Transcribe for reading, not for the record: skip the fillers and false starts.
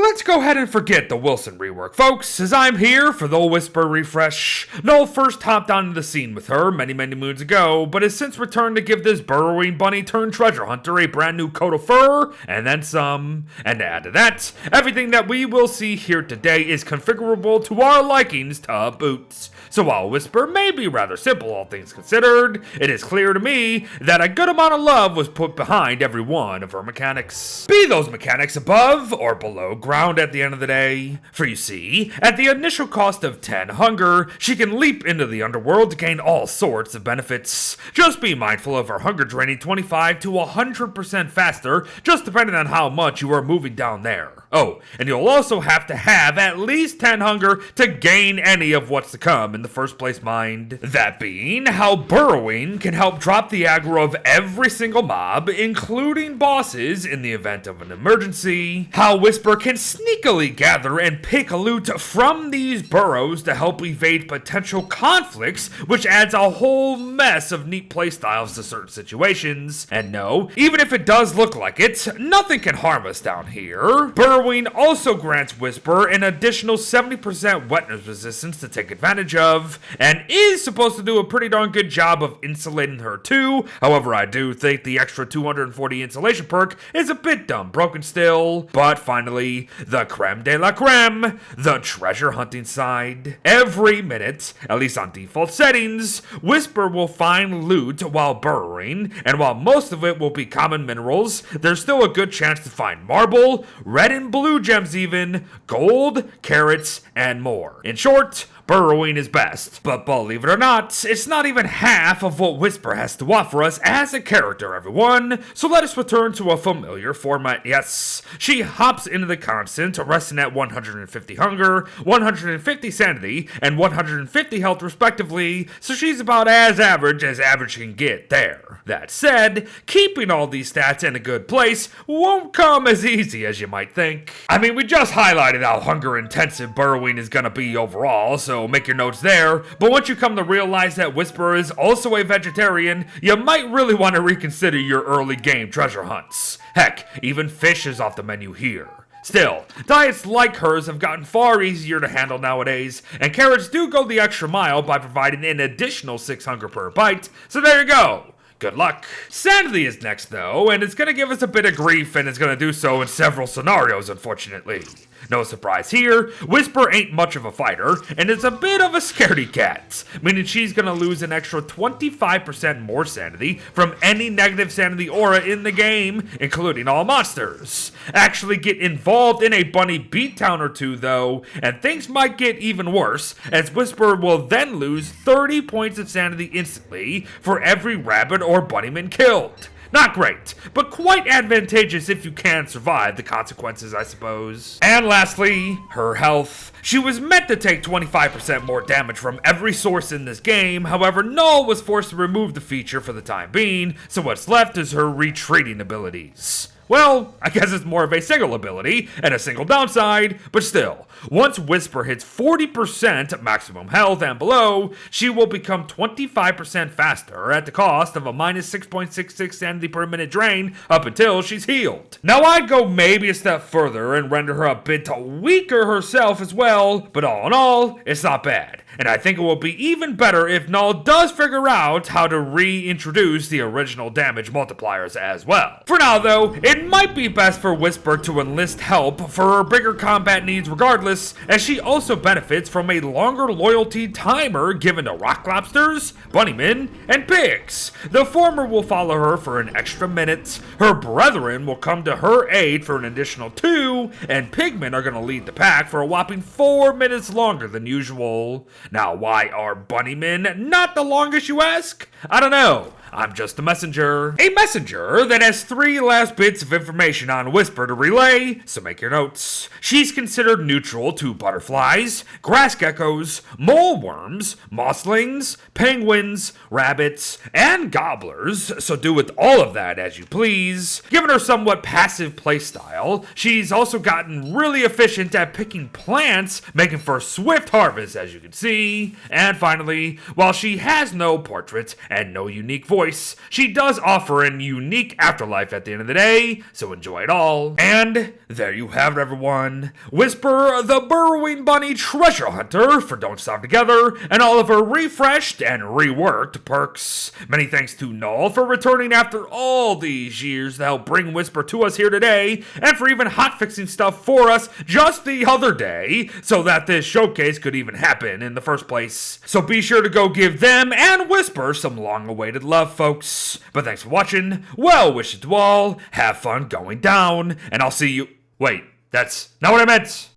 let's go ahead and forget the Wilson rework, folks, as I'm here for the Whisper refresh. Noel first hopped onto the scene with her many moons ago, but has since returned to give this burrowing bunny turned treasure hunter a brand new coat of fur, and then some. And to add to that, everything that we will see here today is configurable to our likings to boot. So while Whisper may be rather simple, all things considered, it is clear to me that a good amount of love was put behind every one of her mechanics. Be those mechanics above or below ground at the end of the day. For you see, at the initial cost of 10 hunger, she can leap into the underworld to gain all sorts of benefits. Just be mindful of her hunger draining 25 to 100% faster, just depending on how much you are moving down there. Oh, and you'll also have to have at least 10 hunger to gain any of what's to come in the first place, mind. That being how burrowing can help drop the aggro of every single mob, including bosses in the event of an emergency. How Whisper can sneakily gather and pick loot from these burrows to help evade potential conflicts, which adds a whole mess of neat playstyles to certain situations. And no, even if it does look like it, nothing can harm us down here. Burrowing also grants Whisper an additional 70% wetness resistance to take advantage of, and is supposed to do a pretty darn good job of insulating her too. However, I do think the extra 240 insulation perk is a bit dumb broken still. But finally, the creme de la creme, the treasure hunting side. Every minute, at least on default settings, Whisper will find loot while burrowing, and while most of it will be common minerals, there's still a good chance to find marble, red and blue gems even, gold, carrots, and more. In short, burrowing is best. But believe it or not, it's not even half of what Whisper has to offer us as a character, everyone. So let us return to a familiar format. Yes, she hops into the constant, resting at 150 hunger, 150 sanity, and 150 health respectively, so she's about as average can get there. That said, keeping all these stats in a good place won't come as easy as you might think. I mean, we just highlighted how hunger intensive burrowing is gonna be overall, so make your notes there, but once you come to realize that Whisper is also a vegetarian, you might really want to reconsider your early game treasure hunts. Heck, even fish is off the menu here. Still, diets like hers have gotten far easier to handle nowadays, and carrots do go the extra mile by providing an additional 6 hunger per bite, so there you go. Good luck. Sanity is next though, and it's gonna give us a bit of grief, and it's gonna do so in several scenarios, unfortunately. No surprise here, Whisper ain't much of a fighter, and is a bit of a scaredy cat, meaning she's gonna lose an extra 25% more sanity from any negative sanity aura in the game, including all monsters. Actually get involved in a bunny beatdown or two though, and things might get even worse, as Whisper will then lose 30 points of sanity instantly for every rabbit or bunnyman killed. Not great, but quite advantageous if you can survive the consequences, I suppose. And lastly, her health. She was meant to take 25% more damage from every source in this game, however, Null was forced to remove the feature for the time being, so what's left is her retreating abilities. Well, I guess it's more of a single ability and a single downside, but still, once Whisper hits 40% maximum health and below, she will become 25% faster at the cost of a minus 6.66 sanity per minute drain up until she's healed. Now I'd go maybe a step further and render her a bit weaker herself as well, but all in all, it's not bad. And I think it will be even better if Null does figure out how to reintroduce the original damage multipliers as well. For now though, it might be best for Whisper to enlist help for her bigger combat needs regardless, as she also benefits from a longer loyalty timer given to rock lobsters, bunnymen, and pigs. The former will follow her for an extra minute, her brethren will come to her aid for an additional 2, and pigmen are going to lead the pack for a whopping 4 minutes longer than usual. Now, why are bunnymen not the longest, you ask? I don't know. I'm just a messenger. A messenger that has 3 last bits of information on Whisper to relay, so make your notes. She's considered neutral to butterflies, grass geckos, moleworms, mosslings, penguins, rabbits, and gobblers, so do with all of that as you please. Given her somewhat passive playstyle, she's also gotten really efficient at picking plants, making for swift harvest as you can see. And finally, while she has no portrait and no unique voice, voice, she does offer a unique afterlife at the end of the day, so enjoy it all. And there you have it, everyone. Whisper the Burrowing Bunny Treasure Hunter for Don't Starve Together, and all of her refreshed and reworked perks. Many thanks to Null for returning after all these years to help bring Whisper to us here today, and for even hotfixing stuff for us just the other day, so that this showcase could even happen in the first place. So be sure to go give them and Whisper some long-awaited love, folks. But thanks for watching, well wishes to all, have fun going down, and I'll see you... Wait, that's not what I meant!